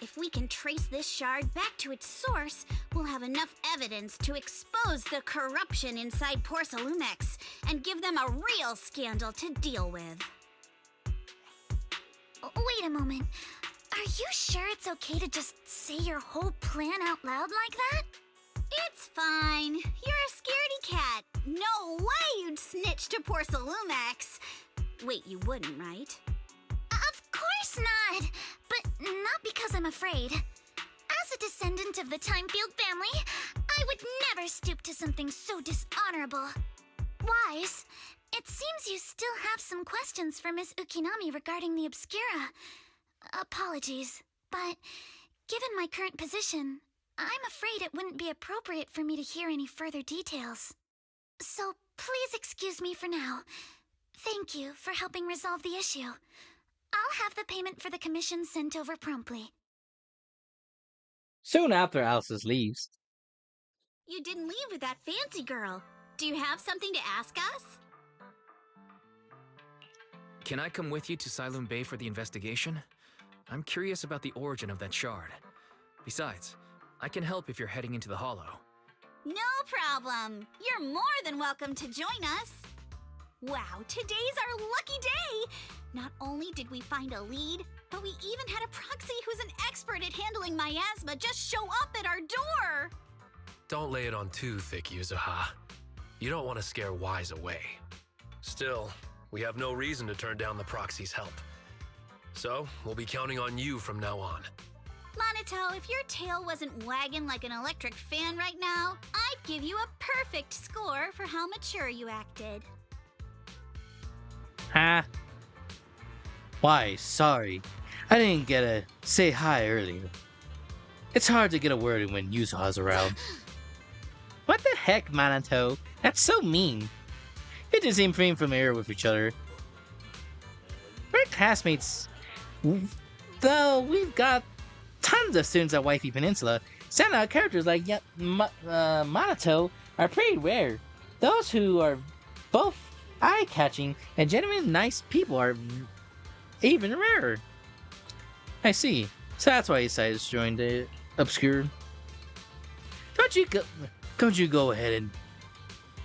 If we can trace this shard back to its source, we'll have enough evidence to expose the corruption inside Porcelumex and give them a real scandal to deal with. Wait a moment. Are you sure it's okay to just say your whole plan out loud like that? It's fine. You're a scaredy cat. No way you'd snitch to Porcelumex. Wait, you wouldn't, right? Of course not! But not because I'm afraid. As a descendant of the Timefield family, I would never stoop to something so dishonorable. Wise, it seems you still have some questions for Miss Ukinami regarding the Obscura. Apologies, but given my current position, I'm afraid it wouldn't be appropriate for me to hear any further details. So please excuse me for now. Thank you for helping resolve the issue. I'll have the payment for the commission sent over promptly. Soon after Alice leaves. You didn't leave with that fancy girl. Do you have something to ask us? Can I come with you to Siloom Bay for the investigation? I'm curious about the origin of that shard. Besides, I can help if you're heading into the hollow. No problem. You're more than welcome to join us. Wow, today's our lucky day! Not only did we find a lead, but we even had a proxy who's an expert at handling miasma just show up at our door! Don't lay it on too thick, Yuzuha. You don't want to scare Wise away. Still, we have no reason to turn down the proxy's help. So, we'll be counting on you from now on. Minato, if your tail wasn't wagging like an electric fan right now, I'd give you a perfect score for how mature you acted. Huh? Why, sorry. I didn't get to say hi earlier. It's hard to get a word in when Yuzuha's around. What the heck, Minato? That's so mean. You two seem pretty familiar with each other. We're classmates. Though we've got tons of students at Wi-Fi Peninsula, standout characters like Minato are pretty rare. Those who are both eye-catching and genuine nice people are even rarer. I see. So that's why you decided to join the Obscure. Don't you go ahead and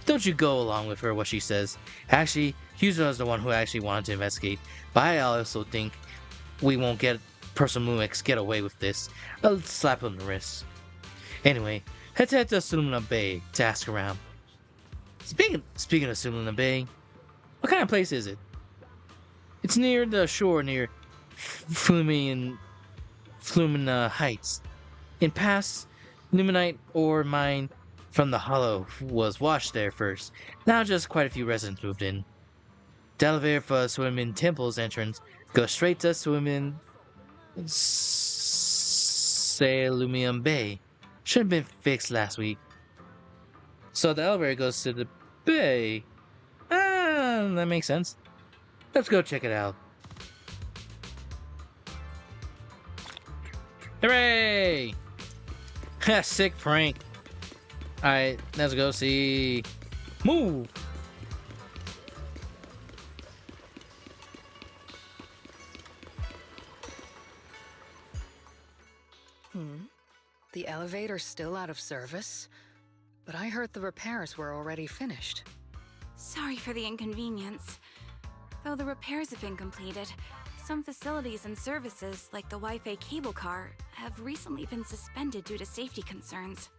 don't you go along with her what she says. Actually, Yuzuha's the one who actually wanted to investigate, but I also think we won't get Porcelumex get away with this. I'll slap on the wrist. Anyway, let's head to Suluna Bay to ask around. Speaking of Suluna Bay, what kind of place is it? It's near the shore near Flumina Heights. In past, Luminite ore mine from the hollow was washed there first. Now just quite a few residents moved in. The elevator for Swimin Temple's entrance goes straight to Swimin Salumium Bay. Should have been fixed last week. So the elevator goes to the bay. Ah, that makes sense. Let's go check it out. Hooray! Ha, sick prank. Alright, let's go see. Move! The elevator's still out of service? But I heard the repairs were already finished. Sorry for the inconvenience. Though the repairs have been completed, some facilities and services, like the Wi-Fi cable car, have recently been suspended due to safety concerns.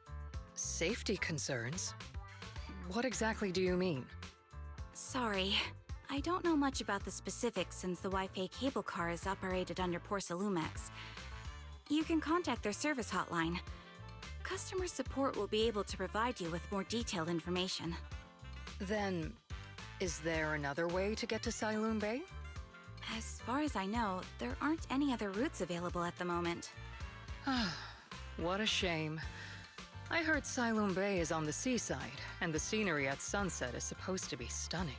Safety concerns? What exactly do you mean? Sorry. I don't know much about the specifics since the Wi-Fi cable car is operated under Porsalumex. You can contact their service hotline. Customer support will be able to provide you with more detailed information. Then, is there another way to get to Siloon Bay? As far as I know, there aren't any other routes available at the moment. What a shame. I heard Siloon Bay is on the seaside, and the scenery at sunset is supposed to be stunning.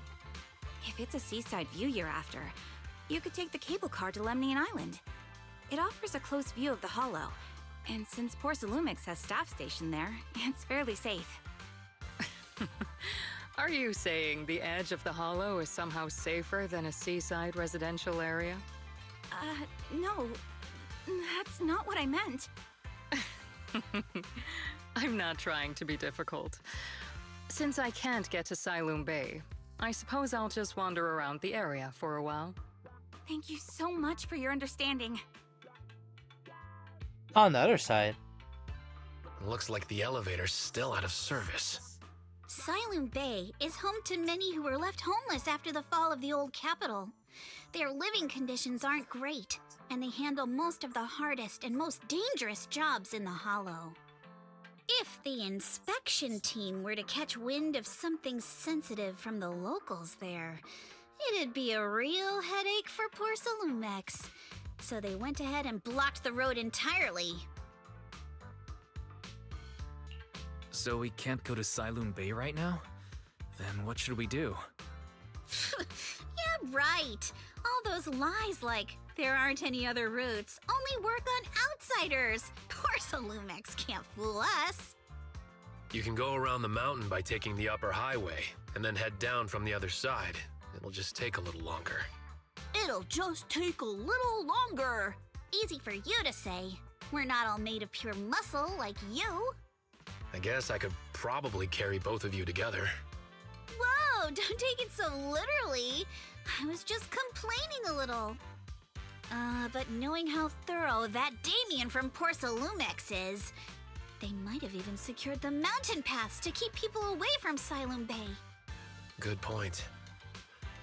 If it's a seaside view you're after, you could take the cable car to Lemnian Island. It offers a close view of the Hollow, and since Porsalumix has staff stationed there, it's fairly safe. Are you saying the edge of the Hollow is somehow safer than a seaside residential area? No. That's not what I meant. I'm not trying to be difficult. Since I can't get to Siloon Bay, I suppose I'll just wander around the area for a while. Thank you so much for your understanding. On the other side. Looks like the elevator's still out of service. Siloon Bay is home to many who were left homeless after the fall of the old capital. Their living conditions aren't great, and they handle most of the hardest and most dangerous jobs in the Hollow. If the inspection team were to catch wind of something sensitive from the locals there, it'd be a real headache for Porsalumex. So they went ahead and blocked the road entirely. So we can't go to Siloon Bay right now? Then what should we do? Yeah, right. All those lies like, there aren't any other routes, only work on outsiders. Porsalumex can't fool us. You can go around the mountain by taking the upper highway, and then head down from the other side. It'll just take a little longer. It'll just take a little longer. Easy for you to say. We're not all made of pure muscle like you. I guess I could probably carry both of you together. Whoa, don't take it so literally. I was just complaining a little. But knowing how thorough that Damien from Porsalumex is, they might have even secured the mountain paths to keep people away from Siloon Bay. Good point.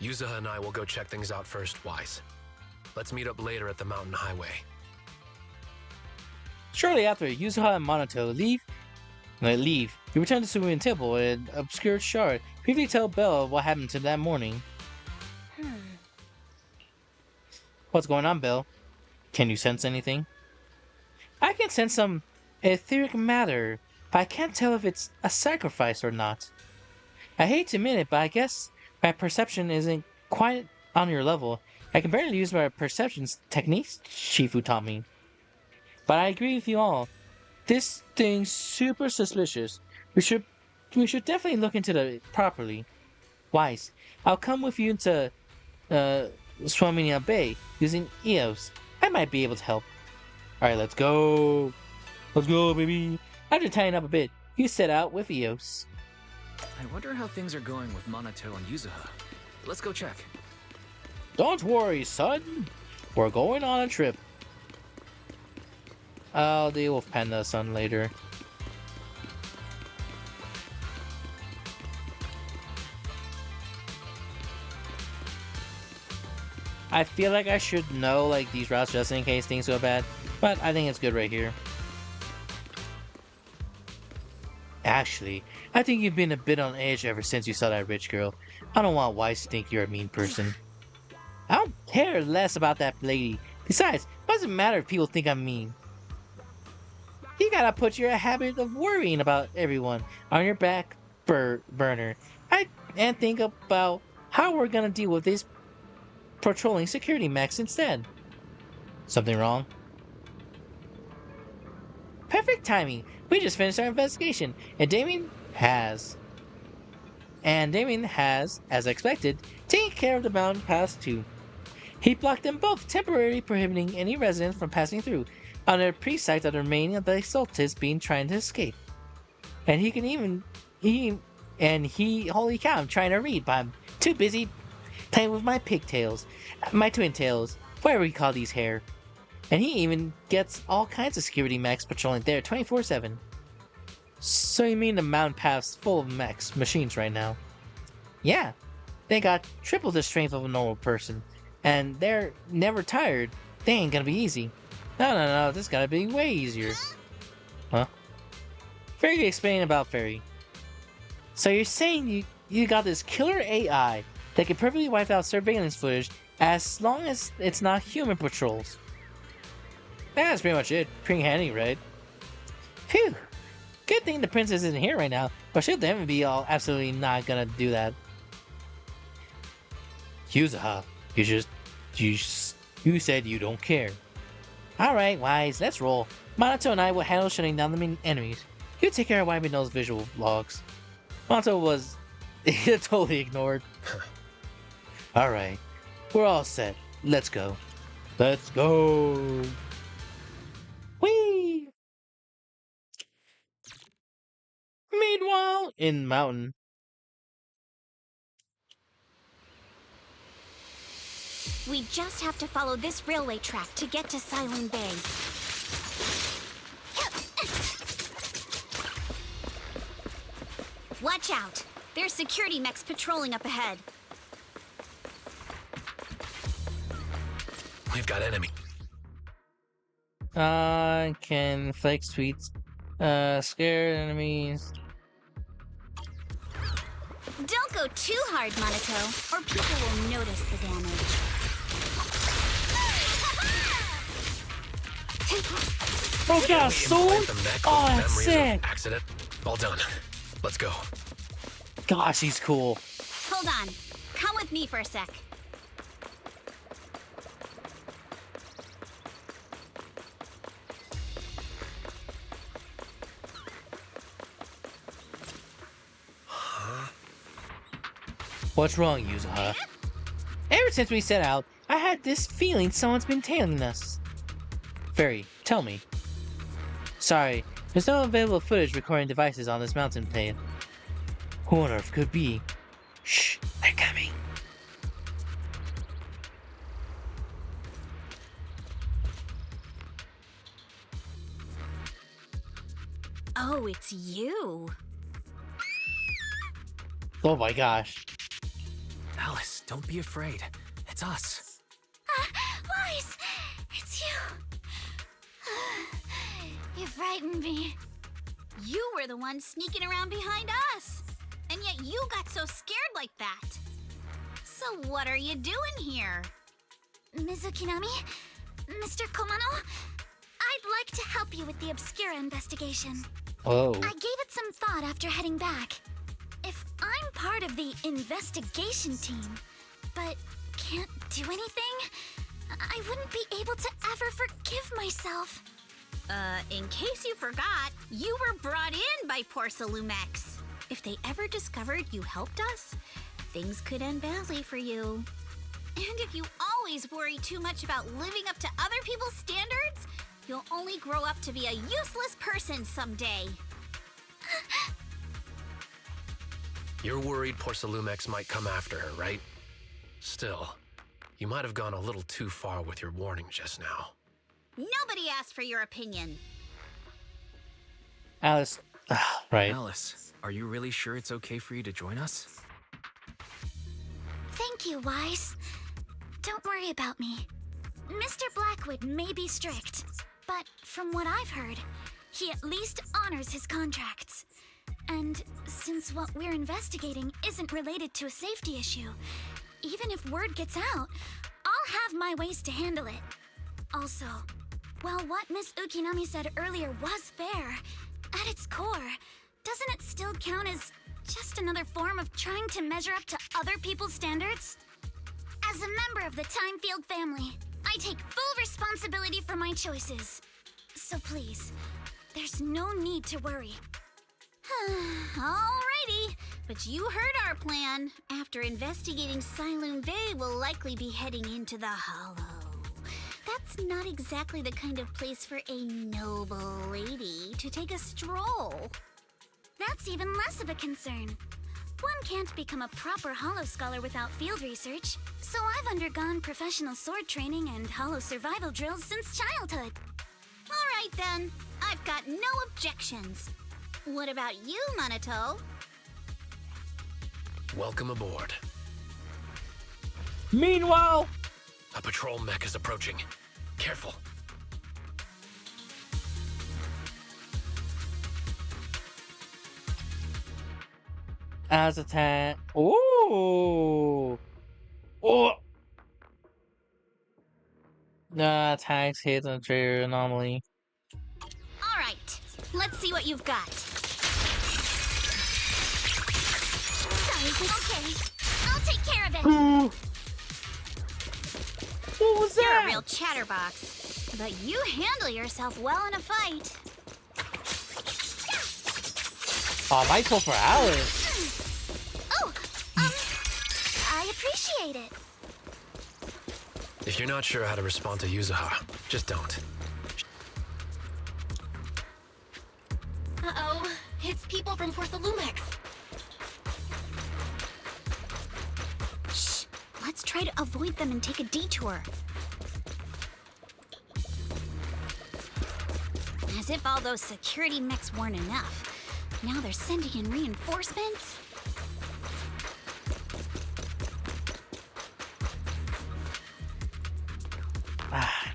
Yuzuha and I will go check things out first, Wise. Let's meet up later at the mountain highway. Shortly after, Yuzuha and Monato leave. You return to Suruin Temple, an obscure shard. Briefly tell Belle what happened to that morning. What's going on, Belle? Can you sense anything? I can sense some etheric matter, but I can't tell if it's a sacrifice or not. I hate to admit it, but I guess my perception isn't quite on your level. I can barely use my perception techniques Shifu taught me. But I agree with you all. This thing's super suspicious. We should definitely look into it properly. Wise, I'll come with you to Swaminia Bay using EOS. I might be able to help. Alright, let's go. Let's go, baby. After tying up a bit, you set out with EOS. I wonder how things are going with Monato and Yuzuha. Let's go check. Don't worry, son. We're going on a trip. I'll deal with Panda-san later. I feel like I should know like these routes just in case things go bad, but I think it's good right here. Actually, I think you've been a bit on edge ever since you saw that rich girl. I don't want Wise to think you're a mean person. I don't care less about that lady. Besides, it doesn't matter if people think I'm mean. You gotta put your habit of worrying about everyone on your back burner. And think about how we're gonna deal with these patrolling security mechs instead. Something wrong? Perfect timing. We just finished our investigation, and Damien has, as expected, taken care of the mountain pass too. He blocked them both, temporarily prohibiting any residents from passing through, under pretext of the remaining of the exaltists being trying to escape. And holy cow, I'm trying to read, but I'm too busy playing with my pigtails, my twin tails, whatever we call these hair. And he even gets all kinds of security mechs patrolling there 24/7. So you mean the mountain path's full of machines right now? Yeah, they got triple the strength of a normal person, and they're never tired. They ain't gonna be easy. No, this gotta be way easier. Huh? Fairy explaining about Fairy. So you're saying you got this killer AI that can perfectly wipe out surveillance footage as long as it's not human patrols? That's pretty much it. Pretty handy, right? Phew. Good thing the princess isn't here right now, or she'll definitely be all absolutely not gonna do that. Yuzaha, you said you don't care. Alright, Wise, let's roll. Monato and I will handle shutting down the enemies. You take care of wiping those visual logs. Monato was totally ignored. Alright, we're all set. Let's go. Let's go. Whee! Meanwhile, in Mountain. We just have to follow this railway track to get to Silent Bay. Watch out! There's security mechs patrolling up ahead. We've got enemy. Can flex tweets. Scared enemies. Don't go too hard, Monato, or people will notice the damage. Oh, got a sword? Oh, that's sick. Accident. All done. Let's go. Gosh, he's cool. Hold on. Come with me for a sec. What's wrong, Yuzaha? Ever since we set out, I had this feeling someone's been tailing us. Fairy, tell me. Sorry, there's no available footage recording devices on this mountain plane. Who on earth could be? Shh, they're coming. Oh, it's you. Oh my gosh. Alice, don't be afraid. It's us. Wise, it's you. You frightened me. You were the one sneaking around behind us. And yet you got so scared like that. So what are you doing here? Mizukinami? Mr. Komano? I'd like to help you with the Obscura investigation. Oh. I gave it some thought after heading back. If I'm part of the investigation team, but can't do anything, I wouldn't be able to ever forgive myself. In case you forgot, you were brought in by Porcelumex. If they ever discovered you helped us, things could end badly for you. And if you always worry too much about living up to other people's standards, you'll only grow up to be a useless person someday. You're worried Porcelumex might come after her, right? Still, you might have gone a little too far with your warning just now. Nobody asked for your opinion. Alice. Right. Alice, are you really sure it's okay for you to join us? Thank you, Wise. Don't worry about me. Mr. Blackwood may be strict, but from what I've heard, he at least honors his contracts. And since what we're investigating isn't related to a safety issue, even if word gets out, I'll have my ways to handle it. Also, While what Miss Ukinami said earlier was fair, at its core, doesn't it still count as just another form of trying to measure up to other people's standards? As a member of the Timefield family, I take full responsibility for my choices. So please, there's no need to worry. Alrighty, but you heard our plan. After investigating Siloon Bay, we'll likely be heading into the Hollow. That's not exactly the kind of place for a noble lady to take a stroll. That's even less of a concern. One can't become a proper Hollow scholar without field research, so I've undergone professional sword training and Hollow survival drills since childhood. Alright then, I've got no objections. What about you, Minato? Welcome aboard. Meanwhile, A patrol mech is approaching. Careful. as a tank. Ooh. Oh. Nah, tanks hit on trigger anomaly. Alright, let's see what you've got. Sorry, okay. I'll take care of it. Ooh. What was You're that? a real chatterbox, but you handle yourself well in a fight. Oh, my pull for Alice. Oh, I appreciate it. If you're not sure how to respond to Yuzuha, just don't. Uh-oh, it's people from Porcelumex. Shh, let's try to avoid them and take a detour. As if all those security mechs weren't enough. Now they're sending in reinforcements?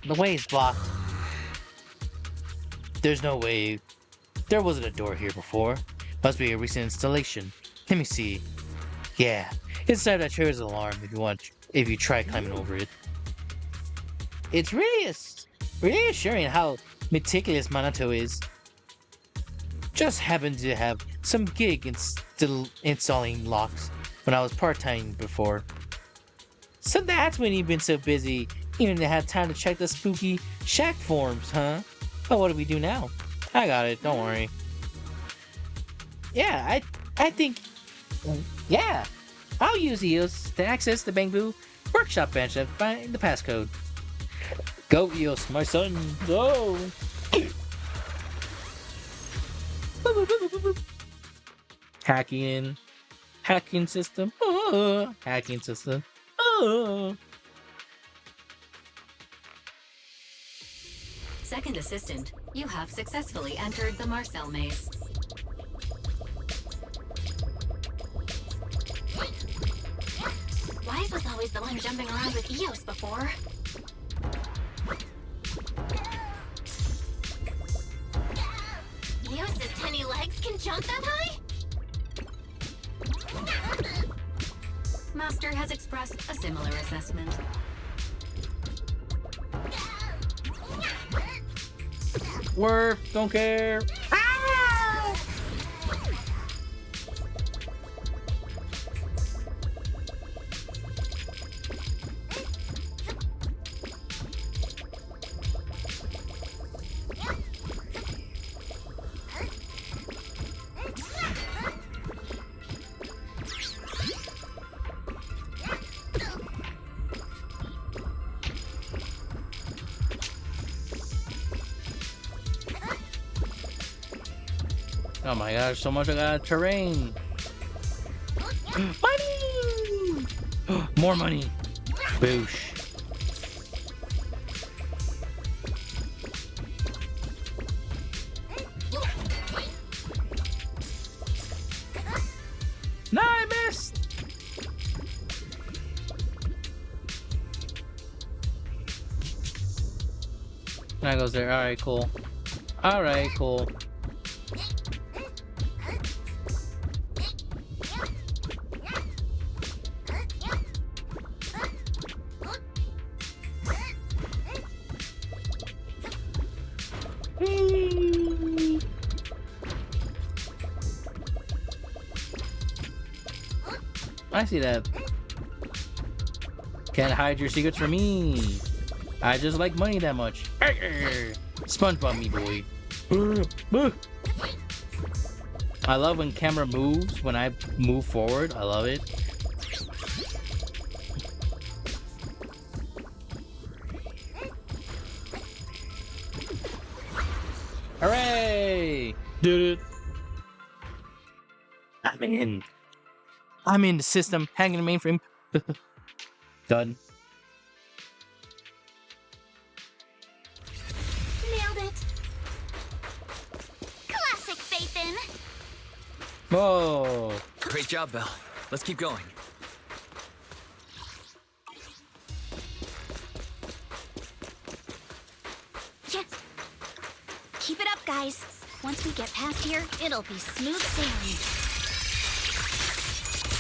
The way is blocked. There's no way. There wasn't a door here before. Must be a recent installation. Let me see. Yeah, inside that triggers an alarm if you try climbing over it. It's really assuring how meticulous Minato is. Just happened to have some gig installing locks when I was part-time before. So that's when you've been so busy, even to have time to check the spooky shack forms, huh? But what do we do now? I got it, don't worry. Yeah, I think... Yeah, I'll use EOS to access the Bangbu workshop bench and find the passcode. Go, EOS, my son, go! Hacking system. Hacking system. Second assistant, you have successfully entered the Marcel maze. Wise was always the one jumping around with Eos before. Eos's tiny legs can jump that high? Master has expressed a similar assessment. Worth, don't care. Oh my gosh, so much I got terrain. Money! More money. Boosh. No, I missed. That goes there. Alright, cool. Alright, cool. I see that. Can't hide your secrets from me. I just like money that much. SpongeBob me, boy. I love when camera moves, when I move forward. I love it. Hooray! Did it. I'm in the system, hanging the mainframe. Done. Nailed it. Classic Phaethon. Whoa. Great job, Belle. Let's keep going. Yeah. Keep it up, guys. Once we get past here, it'll be smooth sailing.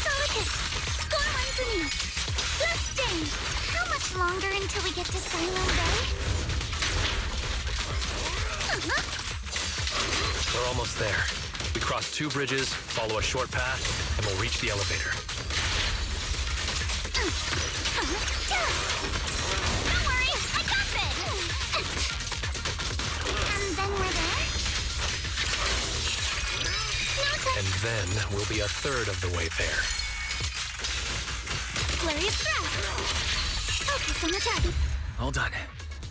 Solid hit. Score one for me. Let's dance. How much longer until we get to Silent Bay? We're almost there. We cross 2 bridges, follow a short path, and we'll reach the elevator. Don't worry, I got this! And then we're there? And then we'll be a third of the way there. Flurry of thrust. Focus on the target. All done.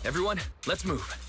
Everyone, let's move.